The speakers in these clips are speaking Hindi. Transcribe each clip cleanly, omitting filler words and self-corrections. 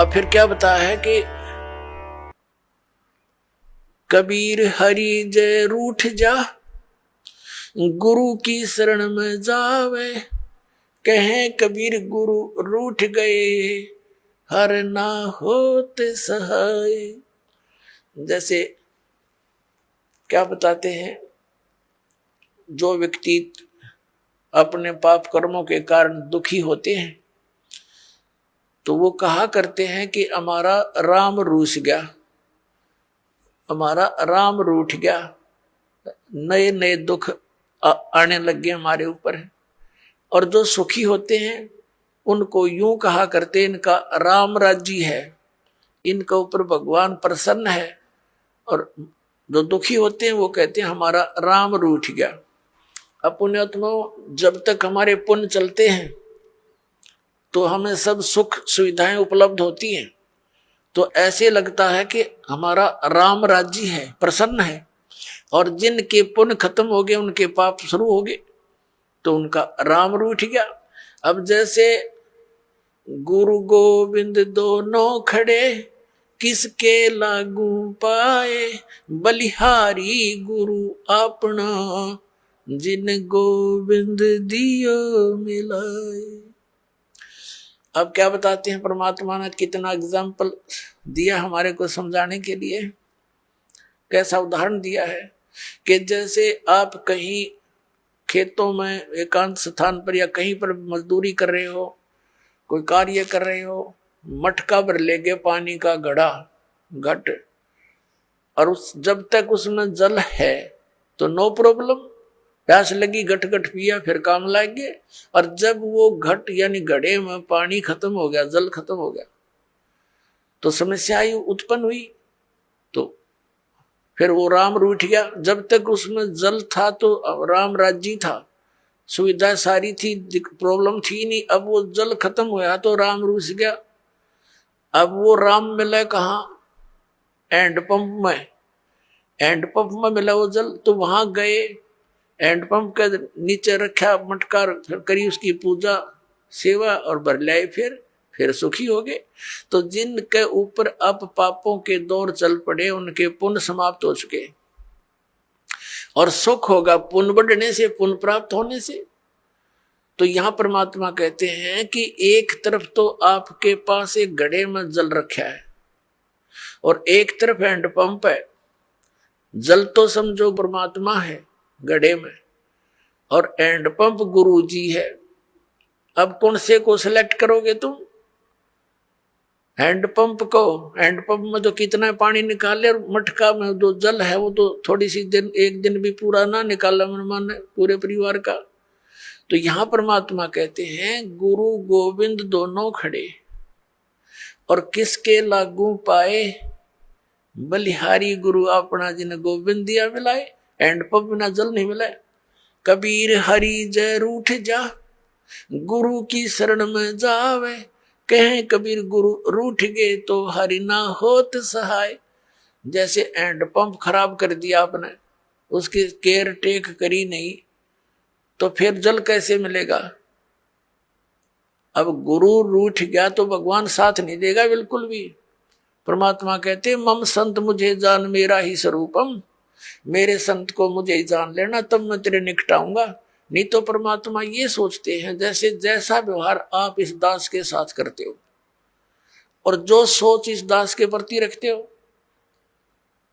अब फिर क्या बताया है कि कबीर हरि जय रूठ जा, गुरु की शरण में जावे। कहें कबीर गुरु रूठ गए, हर ना होते सहाय। जैसे क्या बताते हैं, जो व्यक्ति अपने पाप कर्मों के कारण दुखी होते हैं तो वो कहा करते हैं कि हमारा राम रूठ गया, हमारा राम रूठ गया, नए नए दुख आने लग गए हमारे ऊपर। और जो सुखी होते हैं उनको यूं कहा करते, इनका राम राज्य है, इनके ऊपर भगवान प्रसन्न है। और जो दुखी होते हैं वो कहते हैं हमारा राम रूठ गया। अब पुण्यात्मा, जब तक हमारे पुण्य चलते हैं तो हमें सब सुख सुविधाएं उपलब्ध होती हैं, तो ऐसे लगता है कि हमारा राम राज्य है, प्रसन्न है। और जिनके पुण्य खत्म हो गए, उनके पाप शुरू हो गए, तो उनका राम रूठ गया। अब जैसे गुरु गोविंद दोनों खड़े, किसके लागू पाए, बलिहारी गुरु अपना, जिन गोविंद दियो मिलाए। अब क्या बताते हैं, परमात्मा ने कितना एग्जाम्पल दिया हमारे को समझाने के लिए। कैसा उदाहरण दिया है कि जैसे आप कहीं खेतों में एकांत स्थान पर या कहीं पर मजदूरी कर रहे हो, कोई कार्य कर रहे हो, मटका भर ले गए पानी का घड़ा घट, और उस जब तक उसमें जल है तो नो प्रॉब्लम, प्यास लगी घट घट पिया, फिर काम लग गए। और जब वो घट यानी घड़े में पानी खत्म हो गया, जल खत्म हो गया, तो समस्या उत्पन्न हुई। तो फिर वो राम रूठ गया। जब तक उसमें जल था तो राम राज्य था, सुविधा सारी थी, प्रॉब्लम थी नहीं। अब वो जल खत्म हुआ तो राम रूठ गया। अब वो राम मिला कहाँ? हैंडपंप में। हैंडपंप में मिला वो जल, तो वहां गए, हैंडपंप के नीचे रखा मटका, करी उसकी पूजा सेवा और भर लाए, फिर सुखी हो गए। तो जिनके ऊपर अब पापों के दौर चल पड़े, उनके पुण्य समाप्त हो चुके, और सुख होगा पुण्य बढ़ने से, पुण्य प्राप्त होने से। तो यहां परमात्मा कहते हैं कि एक तरफ तो आपके पास एक घड़े में जल रखा है और एक तरफ हैंडपंप है। जल तो समझो परमात्मा है घड़े में, और हैंडपंप गुरु जी है। अब कौन से को सिलेक्ट करोगे तुम? हैंडपंप को। हैंडपंप में तो कितना पानी निकाले, और मटका में जो जल है वो तो थोड़ी सी दिन, एक दिन भी पूरा ना निकाला मन माने पूरे परिवार का। तो यहां परमात्मा कहते हैं गुरु गोविंद दोनों खड़े, और किसके लागू पाए, बलिहारी गुरु अपना, जिन गोविंद दिया मिलाए। हैंडपंप बिना जल नहीं मिला। कबीर हरि जय रूठ जा, गुरु की शरण में जावे। कहें कबीर गुरु रूठ गए तो हरि ना होत सहाय। जैसे हैंडपंप खराब कर दिया आपने, उसकी केयर टेक करी नहीं, तो फिर जल कैसे मिलेगा? अब गुरु रूठ गया तो भगवान साथ नहीं देगा बिल्कुल भी। परमात्मा कहते मम संत मुझे जान मेरा ही स्वरूपम, मेरे संत को मुझे ही जान लेना, तब मैं तेरे निकट आऊंगा। नहीं तो परमात्मा ये सोचते हैं जैसे जैसा व्यवहार आप इस दास के साथ करते हो और जो सोच इस दास के प्रति रखते हो,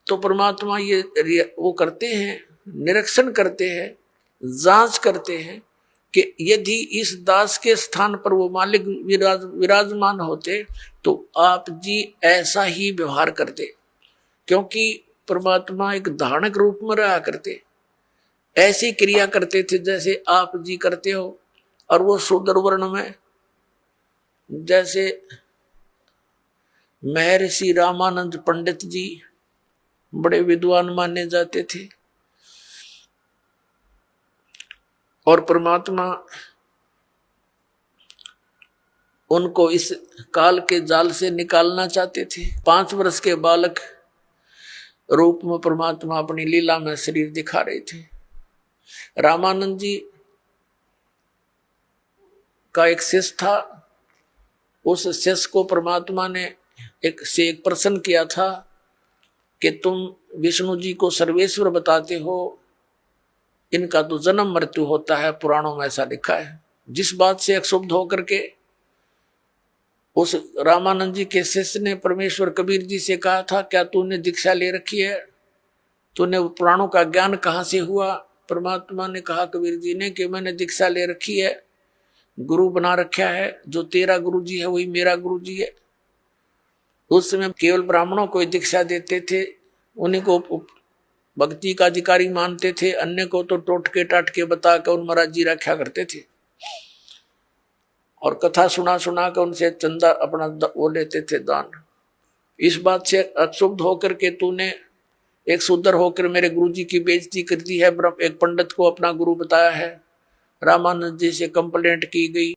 तो परमात्मा ये वो करते हैं, निरीक्षण करते हैं, जांच करते हैं कि यदि इस दास के स्थान पर वो मालिक विराजमान होते तो आप जी ऐसा ही व्यवहार करते। क्योंकि परमात्मा एक धारणक रूप में रहा करते, ऐसी क्रिया करते थे जैसे आप जी करते हो। और वो शूद्र वर्ण में, जैसे महर्षि रामानंद पंडित जी बड़े विद्वान माने जाते थे, और परमात्मा उनको इस काल के जाल से निकालना चाहते थे। 5 वर्ष के बालक रूप में परमात्मा अपनी लीला में शरीर दिखा रहे थे। रामानंद जी का एक शिष्य था, उस शिष्य को परमात्मा ने एक प्रश्न किया था कि तुम विष्णु जी को सर्वेश्वर बताते हो, इनका तो जन्म मृत्यु होता है, पुराणों में ऐसा लिखा है। जिस बात से क्षुब्ध होकर के उस रामानंद जी के शिष्य ने परमेश्वर कबीर जी से कहा था, क्या तूने दीक्षा ले रखी है, तूने पुराणों का ज्ञान कहाँ से हुआ? परमात्मा ने कहा कबीर जी ने कि मैंने दीक्षा ले रखी है, गुरु बना रखा है, जो तेरा गुरु जी है वही मेरा गुरु जी है। उस समय केवल ब्राह्मणों को दीक्षा देते थे, उन्हीं को भक्ति का अधिकारी मानते थे, अन्य को तो टोटके टाटके बताकर उन महाराज जी रखा करते थे और कथा सुना सुना कर उनसे चंदा अपना वो लेते थे दान। इस बात से अक्षुब्ध होकर के तूने एक शूद्र होकर मेरे गुरु जी की बेइज्जती कर दी है, एक पंडित को अपना गुरु बताया है। रामानंद जी से कंप्लेंट की गई।